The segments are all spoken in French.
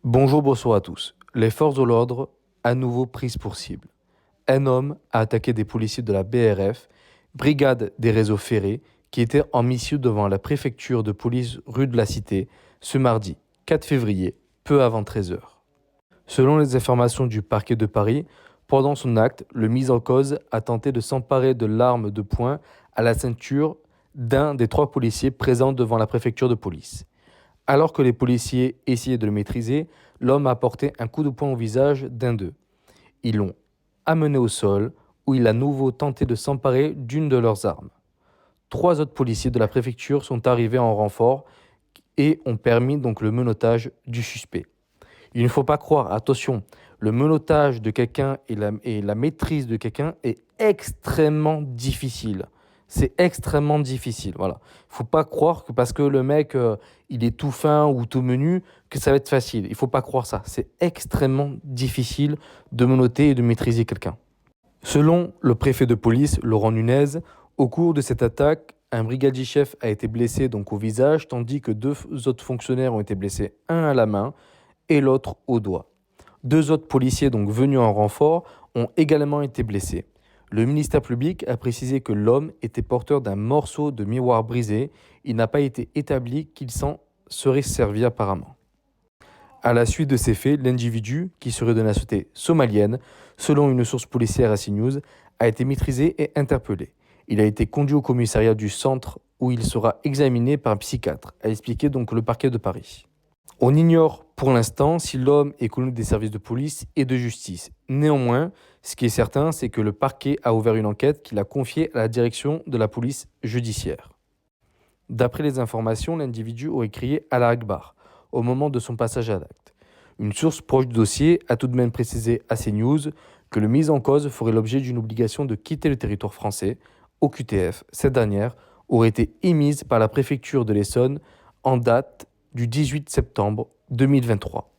Bonjour, bonsoir à tous. Les forces de l'ordre, à nouveau prises pour cible. Un homme a attaqué des policiers de la BRF, brigade des réseaux ferrés, qui étaient en mission devant la préfecture de police rue de la Cité, ce mardi 4 février, peu avant 13 heures. Selon les informations du parquet de Paris, pendant son acte, le mis en cause a tenté de s'emparer de l'arme de poing à la ceinture d'un des 3 policiers présents devant la préfecture de police. Alors que les policiers essayaient de le maîtriser, l'homme a porté un coup de poing au visage d'un d'eux. Ils l'ont amené au sol, où il a à nouveau tenté de s'emparer d'une de leurs armes. 3 autres policiers de la préfecture sont arrivés en renfort et ont permis donc le menottage du suspect. Il ne faut pas croire, attention, le menottage de quelqu'un et la maîtrise de quelqu'un est extrêmement difficile. C'est extrêmement difficile, voilà. Il ne faut pas croire que parce que le mec, il est tout fin ou tout menu, que ça va être facile. Il ne faut pas croire ça. C'est extrêmement difficile de menotter et de maîtriser quelqu'un. Selon le préfet de police, Laurent Nunez, au cours de cette attaque, un brigadier-chef a été blessé donc au visage, tandis que 2 autres fonctionnaires ont été blessés, un à la main et l'autre au doigt. 2 autres policiers donc venus en renfort ont également été blessés. Le ministère public a précisé que l'homme était porteur d'un morceau de miroir brisé. Il n'a pas été établi qu'il s'en serait servi apparemment. À la suite de ces faits, l'individu, qui serait de nationalité somalienne, selon une source policière à CNews, a été maîtrisé et interpellé. Il a été conduit au commissariat du centre où il sera examiné par un psychiatre, a expliqué donc le parquet de Paris. On ignore pour l'instant si l'homme est connu des services de police et de justice. Néanmoins, ce qui est certain, c'est que le parquet a ouvert une enquête qu'il a confiée à la direction de la police judiciaire. D'après les informations, l'individu aurait crié Allah Akbar au moment de son passage à l'acte. Une source proche du dossier a tout de même précisé à CNews que le mis en cause ferait l'objet d'une obligation de quitter le territoire français. OQTF, cette dernière aurait été émise par la préfecture de l'Essonne en date du 18 septembre 2023.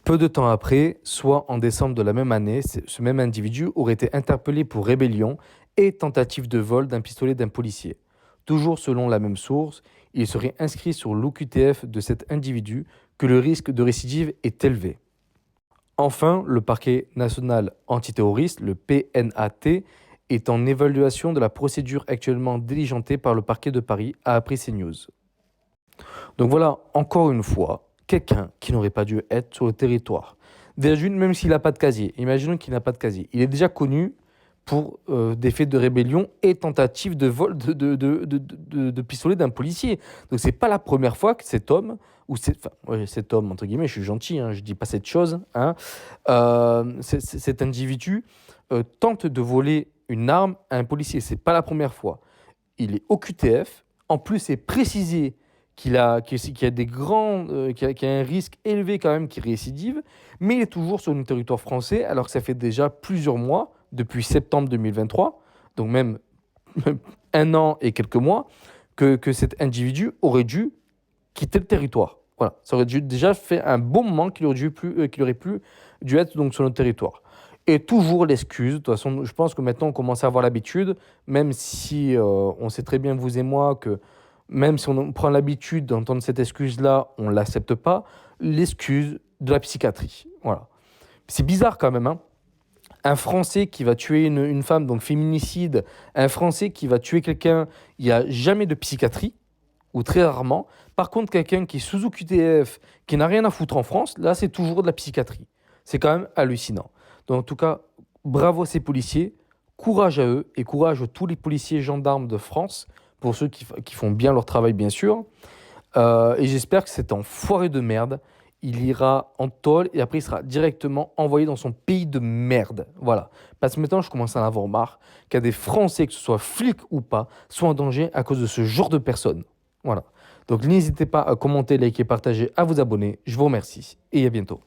Peu de temps après, soit en décembre de la même année, ce même individu aurait été interpellé pour rébellion et tentative de vol d'un pistolet d'un policier. Toujours selon la même source, il serait inscrit sur l'OQTF de cet individu que le risque de récidive est élevé. Enfin, le parquet national antiterroriste, le PNAT, est en évaluation de la procédure actuellement diligentée par le parquet de Paris, a appris CNews. Donc voilà, encore une fois, quelqu'un qui n'aurait pas dû être sur le territoire. Déjà, même s'il n'a pas de casier, imaginons qu'il n'a pas de casier. Il est déjà connu pour des faits de rébellion et tentative de vol de pistolet d'un policier. Donc c'est pas la première fois que cet homme, cet homme, entre guillemets, je suis gentil, hein, je dis pas cette chose, hein, cet individu tente de voler une arme à un policier. C'est pas la première fois. Il est au QTF, en plus c'est précisé qu'il a des grands, qu'il y a un risque élevé quand même qu'il récidive, mais il est toujours sur le territoire français, alors que ça fait déjà plusieurs mois, depuis septembre 2023, donc même un an et quelques mois, que cet individu aurait dû quitter le territoire. Voilà, ça aurait déjà fait un bon moment qu'il aurait plus dû être donc sur notre territoire. Et toujours l'excuse, de toute façon, je pense que maintenant on commence à avoir l'habitude, même si on sait très bien, vous et moi, que même si on prend l'habitude d'entendre cette excuse-là, on ne l'accepte pas, l'excuse de la psychiatrie. Voilà. C'est bizarre quand même, hein. Un Français qui va tuer une femme, donc féminicide, un Français qui va tuer quelqu'un, il n'y a jamais de psychiatrie, ou très rarement. Par contre, quelqu'un qui est sous OQTF, qui n'a rien à foutre en France, là, c'est toujours de la psychiatrie. C'est quand même hallucinant. Donc, en tout cas, bravo à ces policiers, courage à eux, et courage à tous les policiers et gendarmes de France, pour ceux qui font bien leur travail, bien sûr. Et j'espère que cet enfoiré de merde, il ira en tôle et après il sera directement envoyé dans son pays de merde. Voilà. Parce que maintenant, je commence à en avoir marre qu'il y a des Français, que ce soit flics ou pas, soient en danger à cause de ce genre de personnes. Voilà. Donc n'hésitez pas à commenter, liker, partager, à vous abonner. Je vous remercie et à bientôt.